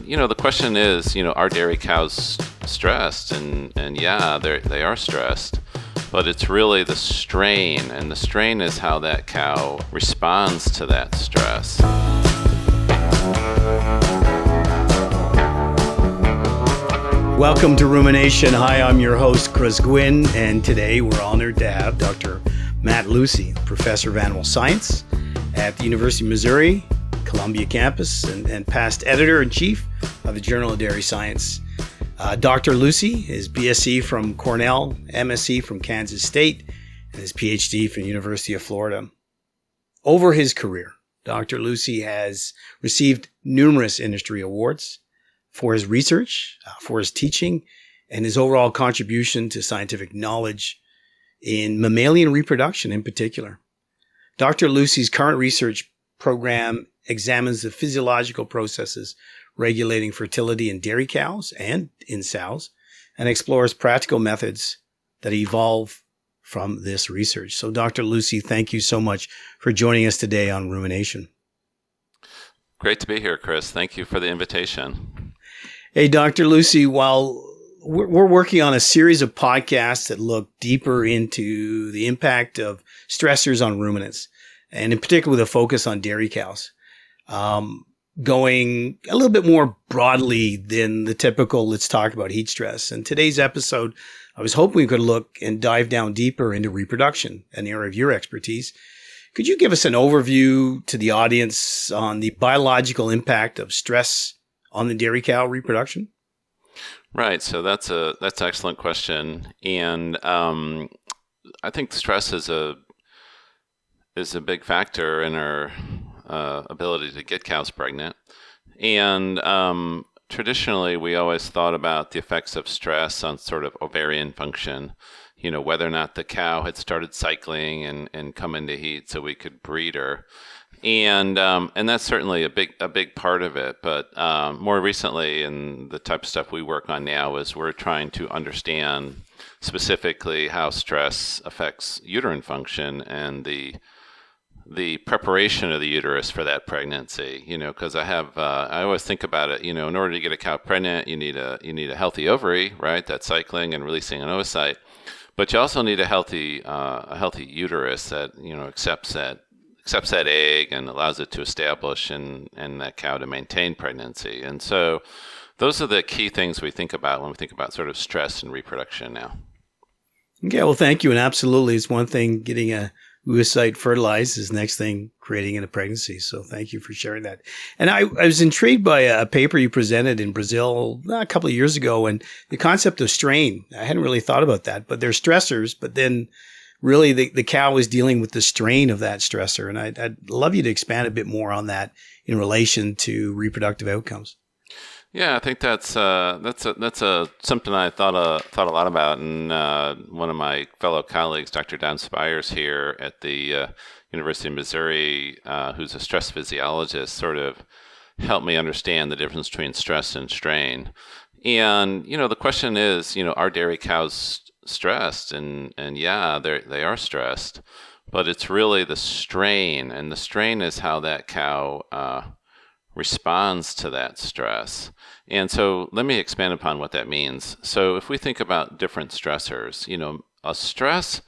The question is, are dairy cows stressed? And yeah, they are stressed, but it's really the strain, and the strain is how that cow responds to that stress. Welcome to Rumination. Hi, I'm your host, Chris Gwynn, and today we're honored to have Dr. Matt Lucey, Professor of Animal Science at the University of Missouri, Columbia campus, and past editor-in-chief of the Journal of Dairy Science. Dr. Lucey is BSc from Cornell, MSc from Kansas State, and his PhD from the University of Florida. Over his career, Dr. Lucey has received numerous industry awards for his research, for his teaching, and his overall contribution to scientific knowledge in mammalian reproduction in particular. Dr. Lucey's current research program examines the physiological processes regulating fertility in dairy cows and in sows, and explores practical methods that evolve from this research. So Dr. Lucey, thank you so much for joining us today on Rumination. Great to be here, Chris. Thank you for the invitation. Hey, Dr. Lucey, while we're working on a series of podcasts that look deeper into the impact of stressors on ruminants, and in particular with a focus on dairy cows, going a little bit more broadly than the typical let's talk about heat stress. In today's episode, I was hoping we could look and dive down deeper into reproduction, an area of your expertise. Could you give us an overview to the audience on the biological impact of stress on the dairy cow reproduction? Right. So that's an excellent question, and I think stress is a big factor in our ability to get cows pregnant. And traditionally, we always thought about the effects of stress on sort of ovarian function, whether or not the cow had started cycling and come into heat so we could breed her. And that's certainly a big part of it. But more recently, and the type of stuff we work on now, is we're trying to understand specifically how stress affects uterine function and the preparation of the uterus for that pregnancy. Because I always think about it. In order to get a cow pregnant, you need a healthy ovary, right? That's cycling and releasing an oocyte. But you also need a healthy uterus that accepts that egg and allows it to establish and that cow to maintain pregnancy. And so those are the key things we think about when we think about sort of stress and reproduction now. Okay, well, thank you. And absolutely, it's one thing getting a oocyte fertilized, is next thing creating a pregnancy. So thank you for sharing that. And I was intrigued by a paper you presented in Brazil a couple of years ago, and the concept of strain. I hadn't really thought about that, but they're stressors, but then really the cow is dealing with the strain of that stressor. And I'd love you to expand a bit more on that in relation to reproductive outcomes. Yeah, I think that's something I thought a lot about, and one of my fellow colleagues, Dr. Don Spires here at the University of Missouri, who's a stress physiologist, sort of helped me understand the difference between stress and strain. And the question is, are dairy cows stressed? And yeah, they are stressed, but it's really the strain, and the strain is how that cow responds to that stress. And so let me expand upon what that means. So if we think about different stressors, a stress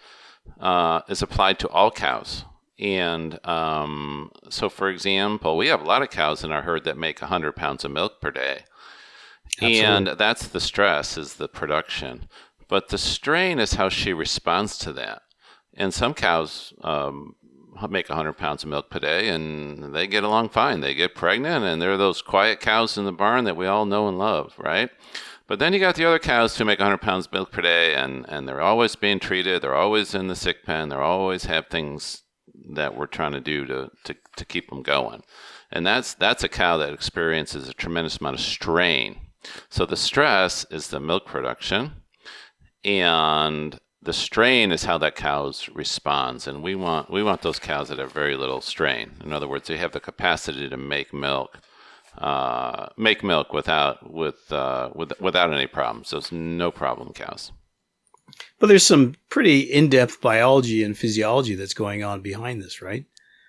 is applied to all cows. And so, for example, we have a lot of cows in our herd that make 100 pounds of milk per day. Absolutely. And that's the stress, is the production. But the strain is how she responds to that. And some cows make 100 pounds of milk per day, and they get along fine. They get pregnant, and they're those quiet cows in the barn that we all know and love, right? But then you got the other cows who make 100 pounds of milk per day, and they're always being treated. They're always in the sick pen. They always have things that we're trying to do to keep them going. And that's a cow that experiences a tremendous amount of strain. So the stress is the milk production, and the strain is how that cow responds. And we want those cows that have very little strain. In other words, they have the capacity to make milk without any problems. Those no problem cows. But there's some pretty in-depth biology and physiology that's going on behind this, right?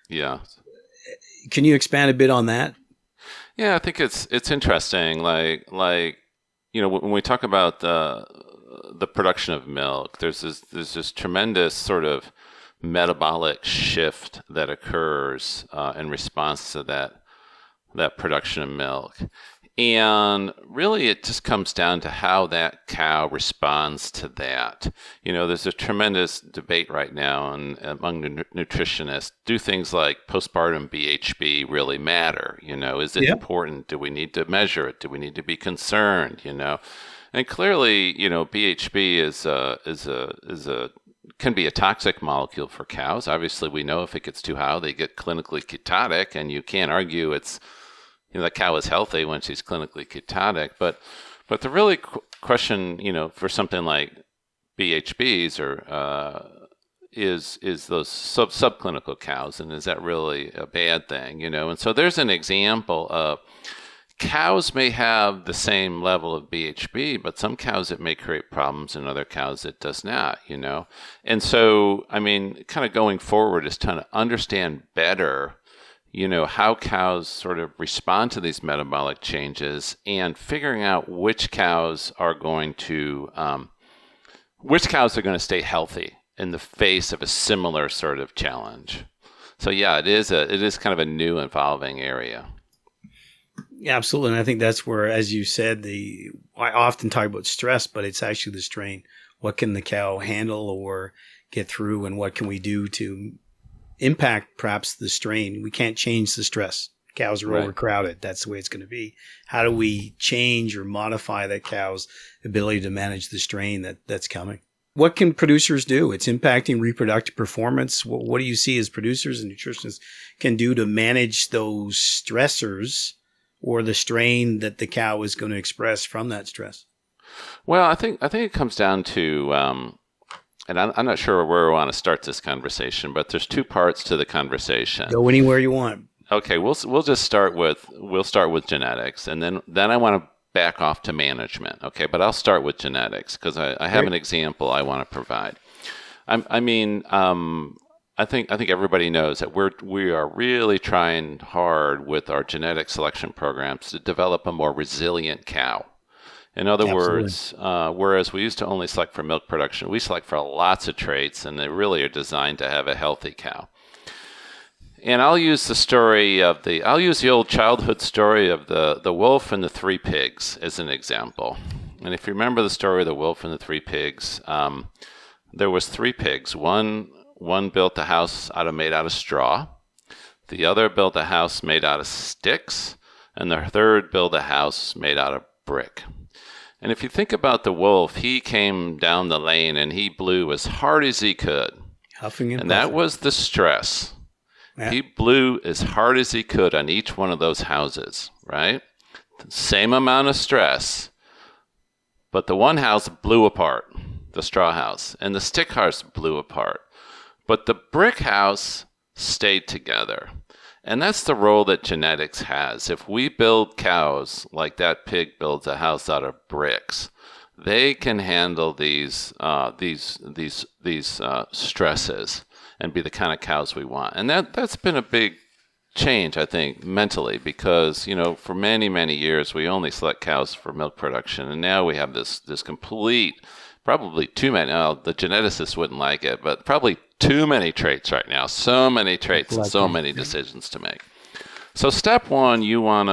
Yeah. Can you expand a bit on that? Yeah, I think it's interesting. When we talk about the production of milk, there's this tremendous sort of metabolic shift that occurs in response to that production of milk. And really, it just comes down to how that cow responds to that. There's a tremendous debate right now among nutritionists. Do things like postpartum BHB really matter? Is it Yeah. important? Do we need to measure it? Do we need to be concerned? And clearly, BHB is a can be a toxic molecule for cows. Obviously, we know if it gets too high, they get clinically ketotic, and you can't argue the cow is healthy when she's clinically ketotic. But the really question, for something like BHBs is those subclinical cows, and is that really a bad thing? And so there's an example of cows may have the same level of BHB, but some cows it may create problems, and other cows it does not. And so, kind of going forward is trying to understand better how cows sort of respond to these metabolic changes, and figuring out which cows are going to stay healthy in the face of a similar sort of challenge. So yeah, it is kind of a new evolving area. Yeah, absolutely. And I think that's where, as you said, I often talk about stress, but it's actually the strain. What can the cow handle or get through, and what can we do to impact perhaps the strain? We can't change the stress. Cows are overcrowded. That's the way it's going to be. How do we change or modify that cow's ability to manage the strain that's coming? What can producers do? It's impacting reproductive performance. What do you see as producers and nutritionists can do to manage those stressors or the strain that the cow is going to express from that stress? Well, I think it comes down to and I'm not sure where we want to start this conversation, but there's two parts to the conversation. Go anywhere you want. Okay, we'll just start with genetics, and then I want to back off to management. Okay, but I'll start with genetics because I have an example I want to provide. I think everybody knows that we are really trying hard with our genetic selection programs to develop a more resilient cow. In other words, whereas we used to only select for milk production, we select for lots of traits, and they really are designed to have a healthy cow. And I'll use the old childhood story of the wolf and the three pigs as an example. And if you remember the story of the wolf and the three pigs, there was three pigs. One built a house made out of straw. The other built a house made out of sticks, and the third built a house made out of brick. And if you think about the wolf, he came down the lane and he blew as hard as he could. Huffing and puffing. That was the stress. Yeah. He blew as hard as he could on each one of those houses, right? Same amount of stress. But the one house blew apart, the straw house, and the stick house blew apart. But the brick house stayed together. And that's the role that genetics has. If we build cows like that pig builds a house out of bricks, they can handle these stresses and be the kind of cows we want. And that's been a big change, I think, mentally, because for many, many years we only select cows for milk production, and now we have this complete, probably too many. The geneticists wouldn't like it, but probably too many traits right now. So many traits and so many decisions to make. So step one, you want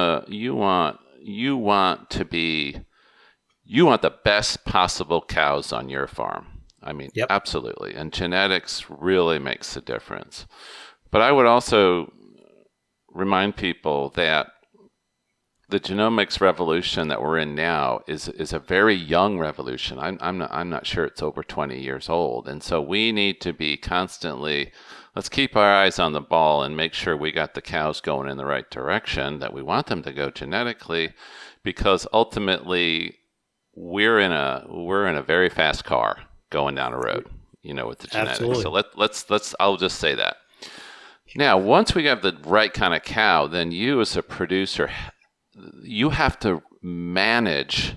the best possible cows on your farm. Absolutely. And genetics really makes a difference. But I would also remind people that the genomics revolution that we're in now is a very young revolution. I'm not sure it's over 20 years old. And so we need to be constantly, let's keep our eyes on the ball and make sure we got the cows going in the right direction, that we want them to go genetically, because ultimately we're in a very fast car going down a road, with the genetics. Absolutely. So I'll just say that. Now, once we have the right kind of cow, then you as a producer, you have to manage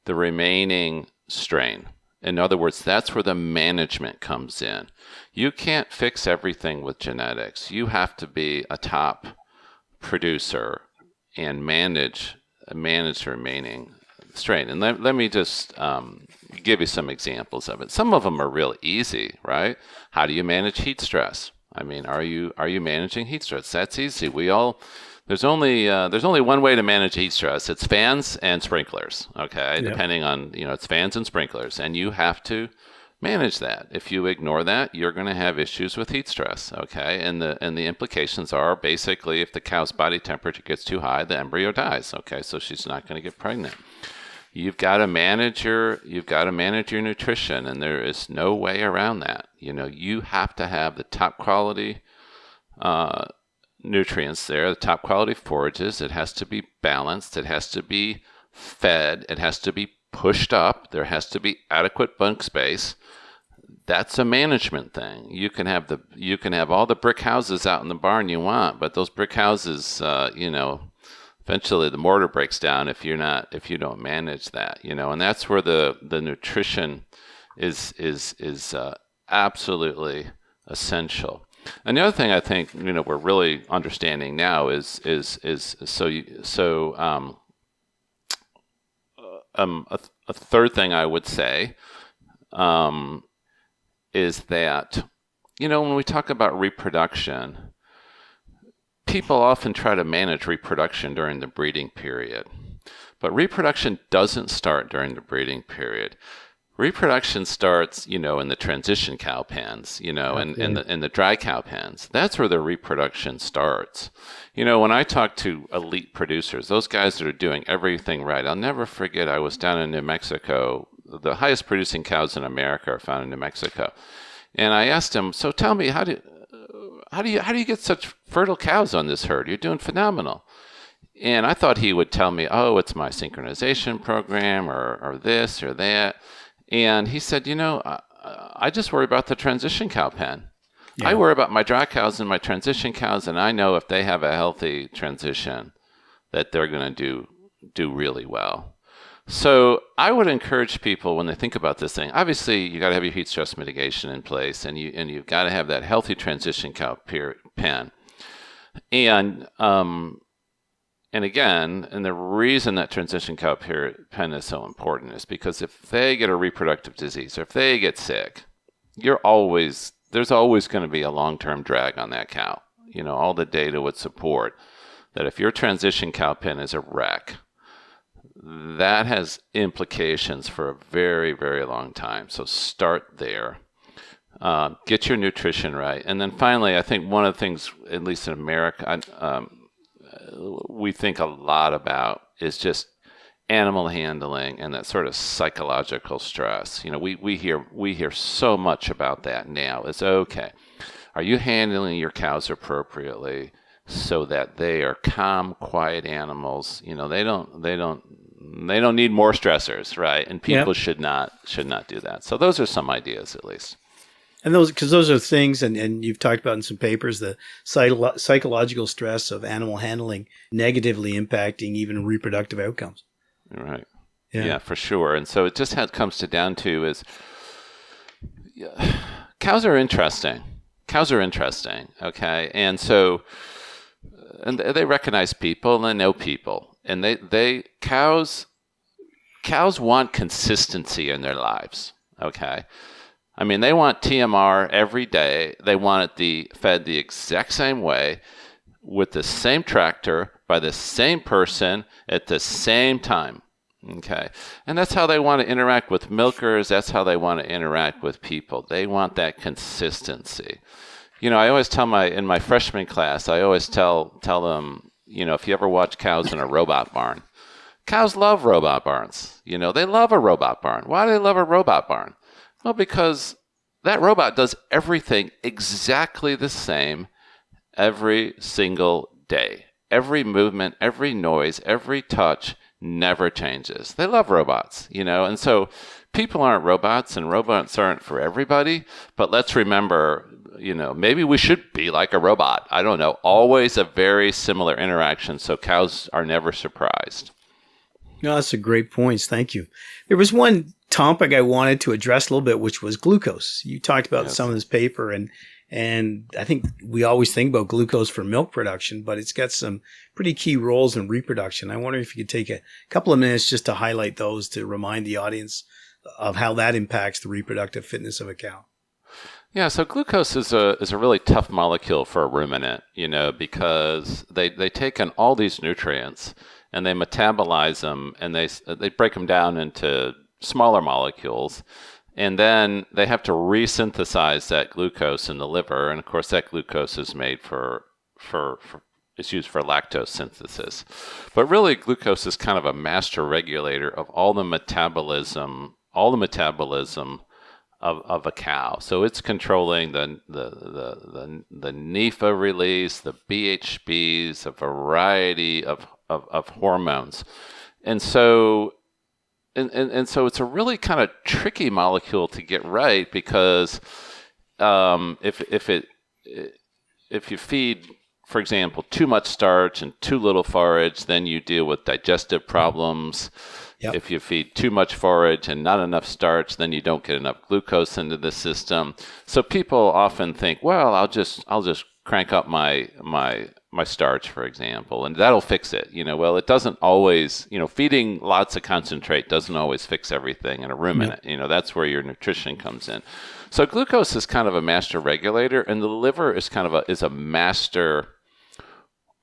the remaining strain. In other words, that's where the management comes in. You can't fix everything with genetics. You have to be a top producer and manage the remaining strain. And let me just give you some examples of it. Some of them are real easy, right? How do you manage heat stress? I mean, are you managing heat stress? That's easy. There's only one way to manage heat stress. It's fans and sprinklers. Okay, Yep. Depending on it's fans and sprinklers, and you have to manage that. If you ignore that, you're going to have issues with heat stress. Okay, and the implications are basically if the cow's body temperature gets too high, the embryo dies. Okay, so she's not going to get pregnant. You've got to manage your nutrition, and there is no way around that. You have to have the top quality nutrients there, the top quality forages. It has to be balanced. It has to be fed. It has to be pushed up. There has to be adequate bunk space. That's a management thing. You can have all the brick houses out in the barn you want, but those brick houses, eventually the mortar breaks down if you don't manage that. And that's where the nutrition is absolutely essential. And the other thing I think we're really understanding now is a third thing I would say is that when we talk about reproduction, people often try to manage reproduction during the breeding period, but reproduction doesn't start during the breeding period. Reproduction starts, in the transition cow pens, in the dry cow pens. That's where the reproduction starts. When I talk to elite producers, those guys that are doing everything right, I'll never forget I was down in New Mexico. The highest producing cows in America are found in New Mexico. And I asked him, so tell me, how do you get such fertile cows on this herd? You're doing phenomenal. And I thought he would tell me, oh, it's my synchronization program or this or that. And he said, I just worry about the transition cow pen. Yeah. I worry about my dry cows and my transition cows, and I know if they have a healthy transition that they're going to do really well. So I would encourage people when they think about this thing, obviously you got to have your heat stress mitigation in place, and you've got to have that healthy transition cow pen. And again, the reason that transition cow pen is so important is because if they get a reproductive disease or if they get sick, there's always going to be a long-term drag on that cow. All the data would support that if your transition cow pen is a wreck, that has implications for a very, very long time. So start there. Get your nutrition right. And then finally, I think one of the things, at least in America, we think a lot about is just animal handling and that sort of psychological stress. We hear so much about that now. It's okay. Are you handling your cows appropriately so that they are calm, quiet animals? They don't need more stressors, right? And people should not do that. So those are some ideas, at least. And those are things, and you've talked about in some papers, the psychological stress of animal handling negatively impacting even reproductive outcomes. Right. Yeah, for sure. And so it just comes down to is cows are interesting. Okay. And so, and they recognize people and they know people, and cows want consistency in their lives. Okay. I mean, they want TMR every day. They want it fed the exact same way, with the same tractor, by the same person, at the same time. Okay. And that's how they want to interact with milkers. That's how they want to interact with people. They want that consistency. I always tell in my freshman class, I always tell them, if you ever watch cows in a robot barn, cows love robot barns. They love a robot barn. Why do they love a robot barn? Well, because that robot does everything exactly the same every single day. Every movement, every noise, every touch never changes. They love robots, and so people aren't robots and robots aren't for everybody. But let's remember, maybe we should be like a robot. I don't know. Always a very similar interaction, so cows are never surprised. No, that's a great points. Thank you. There was one topic I wanted to address a little bit, which was glucose. You talked about some of this paper, and And I think we always think about glucose for milk production, but it's got some pretty key roles in reproduction. I wonder if you could take a couple of minutes just to highlight those to remind the audience of how that impacts the reproductive fitness of a cow. Yeah, so glucose is a really tough molecule for a ruminant, because they take in all these nutrients and they metabolize them, and they break them down into smaller molecules. And then they have to resynthesize that glucose in the liver, and of course that glucose is made it's used for lactose synthesis. But really, glucose is kind of a master regulator of all the metabolism of a cow. So it's controlling the NEFA release, the Bhps, a variety of hormones, and so. And so it's a really kind of tricky molecule to get right, because if you feed, for example, too much starch and too little forage, then you deal with digestive problems. Yep. If you feed too much forage and not enough starch, then you don't get enough glucose into the system. So people often think, well, I'll just crank up my starch, for example, and that'll fix it. Well, it doesn't always, feeding lots of concentrate doesn't always fix everything in a ruminant. Yep. That's where your nutrition comes in. So glucose is kind of a master regulator, and the liver is is a master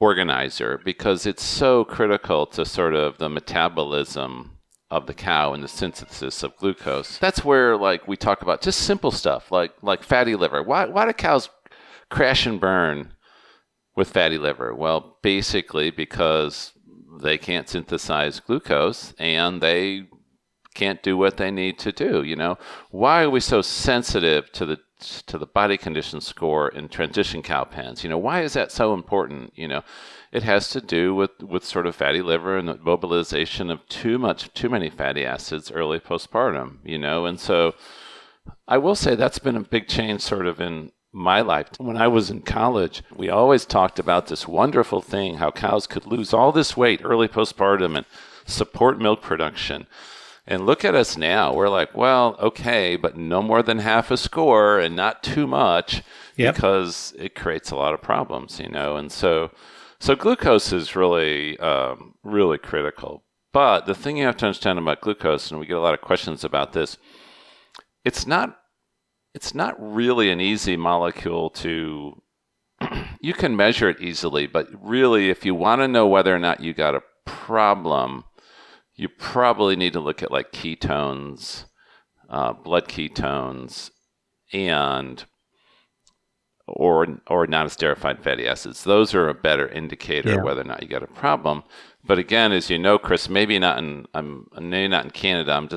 organizer, because it's so critical to sort of the metabolism of the cow and the synthesis of glucose. That's where, we talk about just simple stuff like fatty liver. Why do cows crash and burn with fatty liver? Well, basically because they can't synthesize glucose and they can't do what they need to do. Why are we so sensitive to the body condition score in transition cow pens? Why is that so important? It has to do with sort of fatty liver and the mobilization of too many fatty acids early postpartum. And so I will say that's been a big change sort of in my life. When I was in college, we always talked about this wonderful thing, how cows could lose all this weight early postpartum and support milk production. And look at us now. We're like, well, okay, but no more than half a score and not too much. Yep. Because it creates a lot of problems, And so glucose is really, really critical. But the thing you have to understand about glucose, and we get a lot of questions about this, it's not really an easy molecule to, you can measure it easily, but really if you want to know whether or not you got a problem, you probably need to look at ketones, blood ketones, and or non-esterified fatty acids. Those are a better indicator of whether or not you got a problem. But again, as you know, Chris, maybe not in Canada.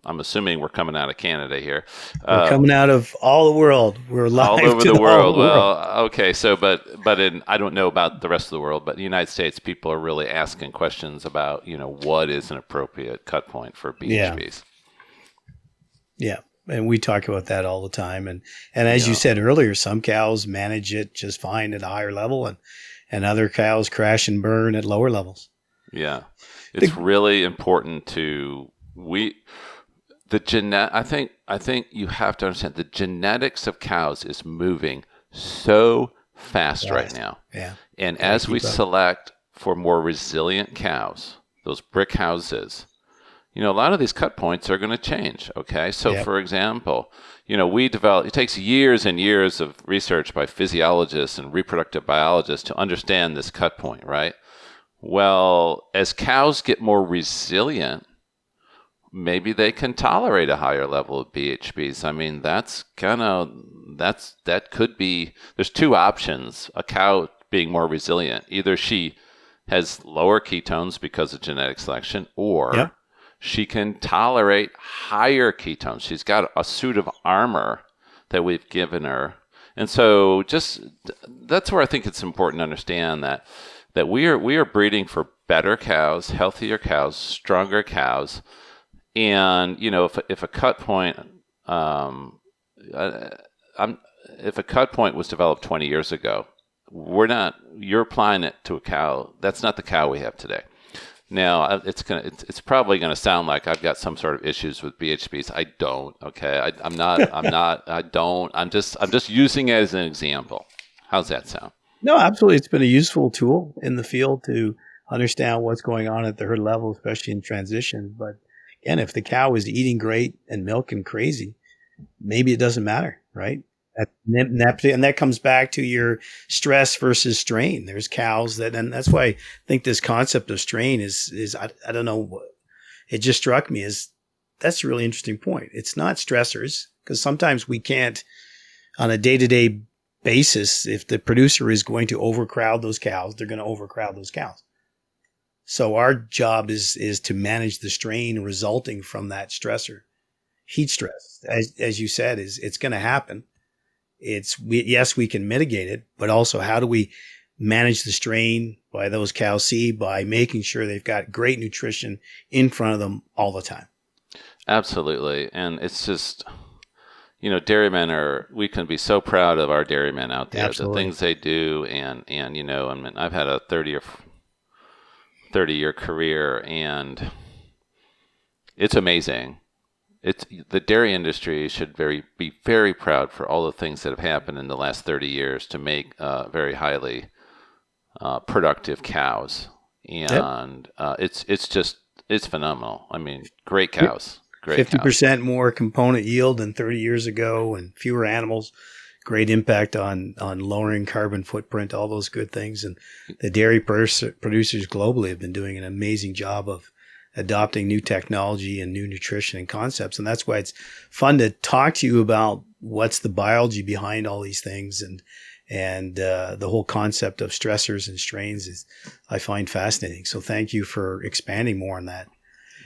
I'm assuming we're coming out of Canada here. We're coming out of all the world. We're live all over to the world. Well, okay. So, but I don't know about the rest of the world, but in the United States, people are really asking questions about, what is an appropriate cut point for BHBs. Yeah. And we talk about that all the time. And as you said earlier, some cows manage it just fine at a higher level, and other cows crash and burn at lower levels. Yeah. It's really important I think you have to understand the genetics of cows is moving so fast right now. Yeah. And as we select for more resilient cows, those brick houses, a lot of these cut points are going to change. Okay. So for example, it takes years and years of research by physiologists and reproductive biologists to understand this cut point, right? Well, as cows get more resilient, maybe they can tolerate a higher level of BHBs. I mean, that could be, there's two options. A cow being more resilient, either she has lower ketones because of genetic selection, or she can tolerate higher ketones. She's got a suit of armor that we've given her. And so that's where I think it's important to understand that we are breeding for better cows, healthier cows, stronger cows. And, if a cut point, if a cut point was developed 20 years ago, you're applying it to a cow. That's not the cow we have today. Now it's probably gonna sound like I've got some sort of issues with BHBs. I don't. Okay, I'm not. I'm not. I don't. I'm just using it as an example. How's that sound? No, absolutely. It's been a useful tool in the field to understand what's going on at the herd level, especially in transition. But again, if the cow is eating great and milking crazy, maybe it doesn't matter, right? And that comes back to your stress versus strain. There's cows and that's why I think this concept of strain is I don't know, it just struck me as that's a really interesting point. It's not stressors, because sometimes we can't, on a day-to-day basis, if the producer is going to overcrowd those cows, they're going to overcrowd those cows. So our job is to manage the strain resulting from that stressor. Heat stress, as you said, it's going to happen. Yes, we can mitigate it, but also how do we manage the strain by those cows see by making sure they've got great nutrition in front of them all the time? Absolutely. And it's just, dairymen we can be so proud of our dairymen out there, Absolutely. the things they do. And I mean, I've had a 30-year career, and it's amazing. The dairy industry should be very proud for all the things that have happened in the last 30 years to make very highly productive cows, and it's phenomenal. I mean, great cows, great 50% more component yield than 30 years ago, and fewer animals. Great impact on lowering carbon footprint, all those good things. And the dairy producers globally have been doing an amazing job of adopting new technology and new nutrition and concepts. And that's why it's fun to talk to you about what's the biology behind all these things. And the whole concept of stressors and strains I find fascinating. So thank you for expanding more on that.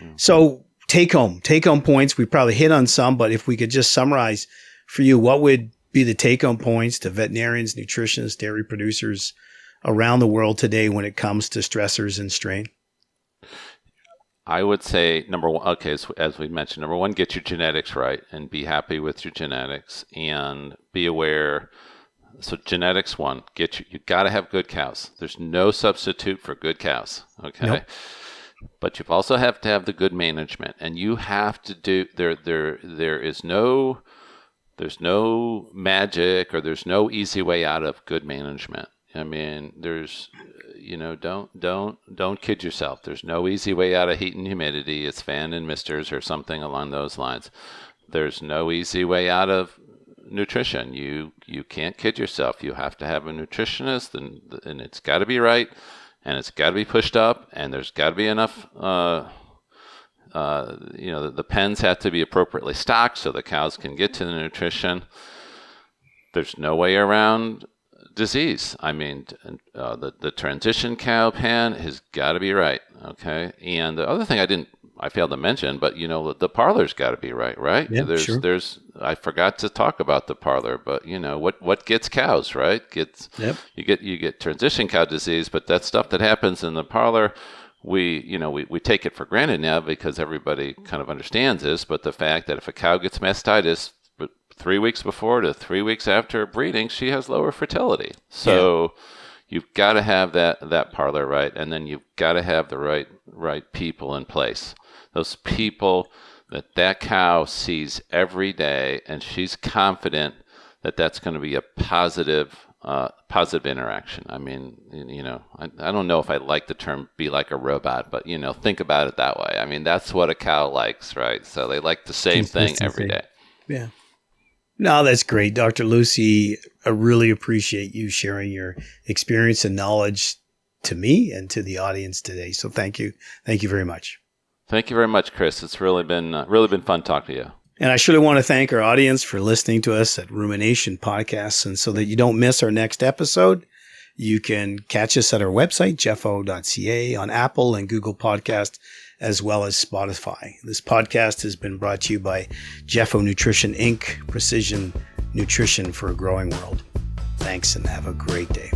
Mm-hmm. So take home points. We probably hit on some, but if we could just summarize for you, what would be the take home points to veterinarians, nutritionists, dairy producers around the world today when it comes to stressors and strain? I would say number one, okay, as we mentioned, number one, get your genetics right and be happy with your genetics and be aware. So genetics, one, you got to have good cows. There's no substitute for good cows. Okay. Nope. But you also have to have the good management, and you have to do there's no magic, or there's no easy way out of good management. I mean, there's, don't kid yourself. There's no easy way out of heat and humidity. It's fan and misters or something along those lines. There's no easy way out of nutrition. You can't kid yourself. You have to have a nutritionist, and it's got to be right, and it's got to be pushed up, and there's got to be enough. The pens have to be appropriately stocked so the cows can get to the nutrition. There's no way around disease. I mean, the transition cow pen has got to be right. Okay. And the other thing I failed to mention, but the parlor's got to be right? Yeah, sure. I forgot to talk about the parlor, but what gets cows, right? You get transition cow disease, but that stuff that happens in the parlor, we take it for granted now because everybody kind of understands this, but the fact that if a cow gets mastitis 3 weeks before to 3 weeks after breeding, she has lower fertility. So you've got to have that parlor right, and then you've got to have the right people in place. Those people that cow sees every day, and she's confident that that's going to be a positive interaction. I mean, I don't know if I like the term "be like a robot," but think about it that way. I mean, that's what a cow likes, right? So they like the same thing every day. Yeah. No, that's great, Dr. Lucy. I really appreciate you sharing your experience and knowledge to me and to the audience today. So thank you very much. Thank you very much, Chris. It's really been fun talking to you. And I surely want to thank our audience for listening to us at Rumination Podcasts. And so that you don't miss our next episode, you can catch us at our website, jeffo.ca, on Apple and Google Podcast, as well as Spotify. This podcast has been brought to you by Jeffo Nutrition, Inc., precision nutrition for a growing world. Thanks, and have a great day.